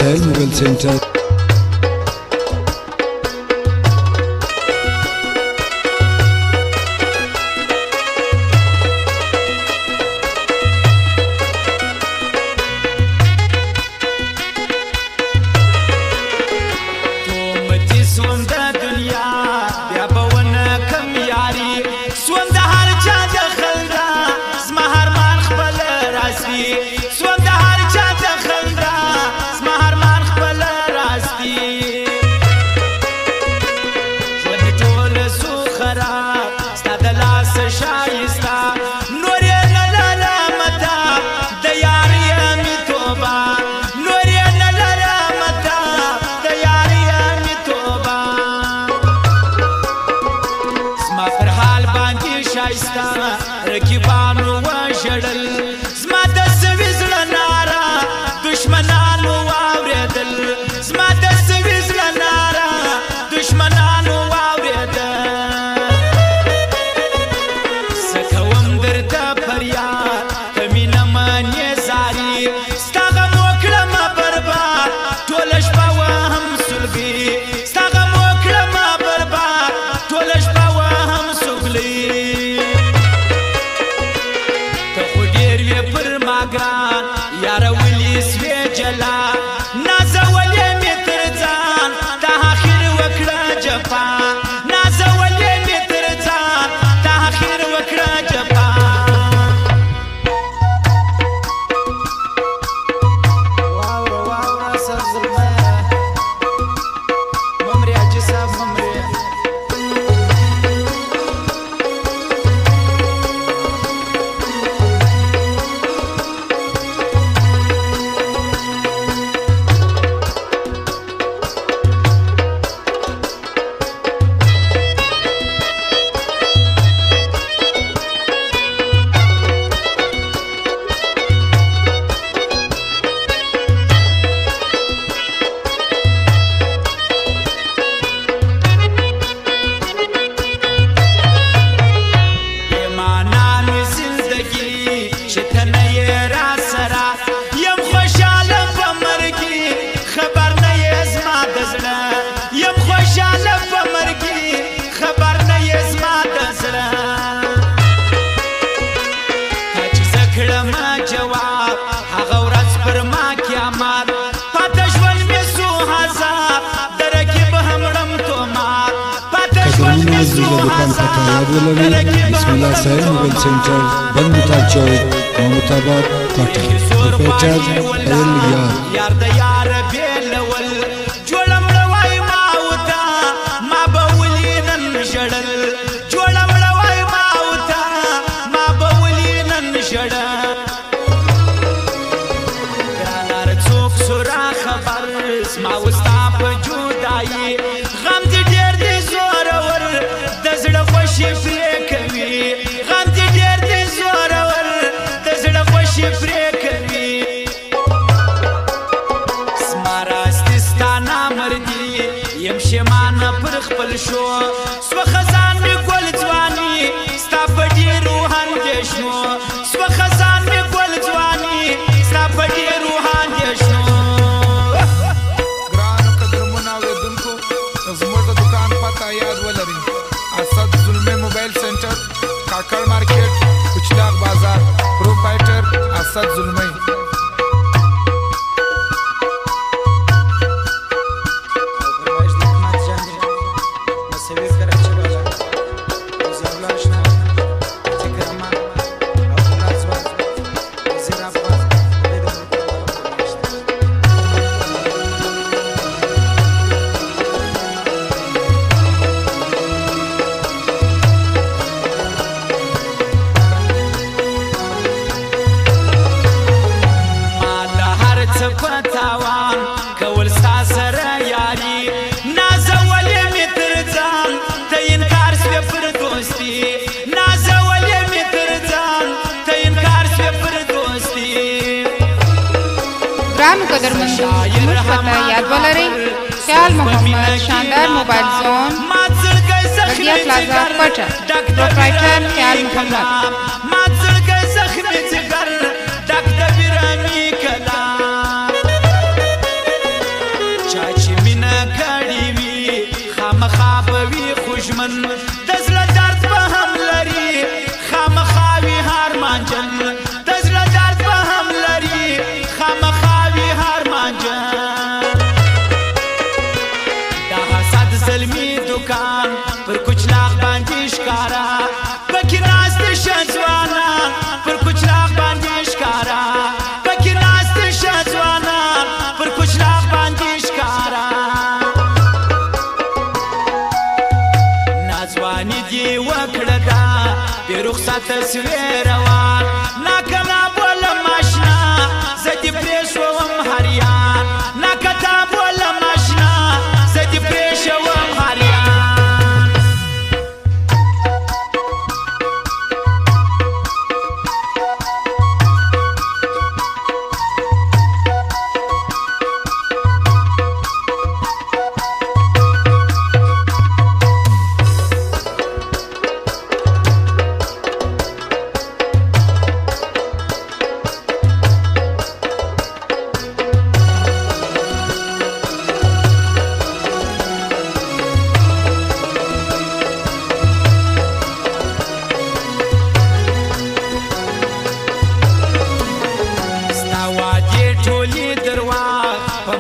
ساحل موبایل سنټر رقیبانو وژړل زما د سوي زړه ناره دشمنانو واورېدل زما د سوي زړه ناره دشمنانو واورېدل څه کوم درته فریاد په مینه منې زاري ستا غم وکړمه برباد ټوله شپه وهم سلګي ستا غم وکړمه برباد ټوله شپه وهم سلګي ګران یار ولي سوي جلا نازولې مې تر ځان د اخر وکړه جفا نازولې مې تر ځان د اخر وکړه جفا واو واو سر زلمه ممري حاجي صاحب ممري بسم الله ساحل موبایل سنټر بند تا چوک محمودآباد کوټه پروپرایټر ایل یار د یار بیلول جوړم لوای ما وتا ما بولي نن شړل جوړم لوای ما وتا ما بولي نن شړل ګرانار څوک سورا خبر ما وستا په جدائی غم دې ډېر دې زور ور د زړه خوشي پرې کوي غم دې ډېر دې زور ور د زړه خوشي پرې کوي سماراستستانه مردي يم شمانه پر خپل شو سو خزان می ګل ځواني ستا په دې روحان دې شنو سو خزان می ګل ځواني ستا په دې روحان دې شنو ګرانو قدرمنو اوریدونکو زموږ د دکان پته یاد ولرئ اسد زلمه موبایل سنټر کاکړ مارکیټ کوچلاغ بازار پروپرایټر اسد زلمه قدرمندو زموږ پته یاد ولرئ خیال محمد شاندار موبایل زون بدیا پلازا کوټه پروپرایټر خیال محمد رخصت سوی روان ناکنا بولم آشنا زدی پریشوم هریان ناکتا بولم آشنا زدی پریشوم هریان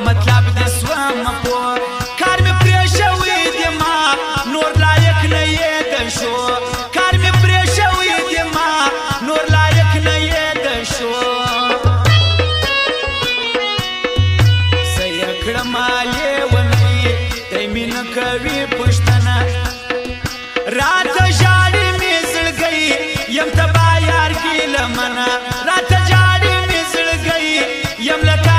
مطلب د سوم پور کار می پریشوي د ما نور لایق نه یې د شو کار می پریشوي د ما نور لایق نه یې د شو سې کړم یې ونی دې مين کوي پښتنه رات جاړي می زړګي يم تبا یار ګل منا رات جاړي می زړګي يم لتا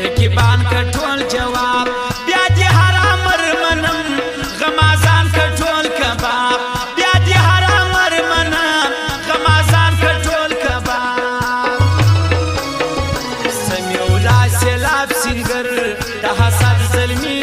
رکیبان کټول جواب بیا دې حرام منم غمازان کټول کباب بیا دې حرام منم غمازان کټول کباب سمیولا سیلاب سنگر د حسد ظلمي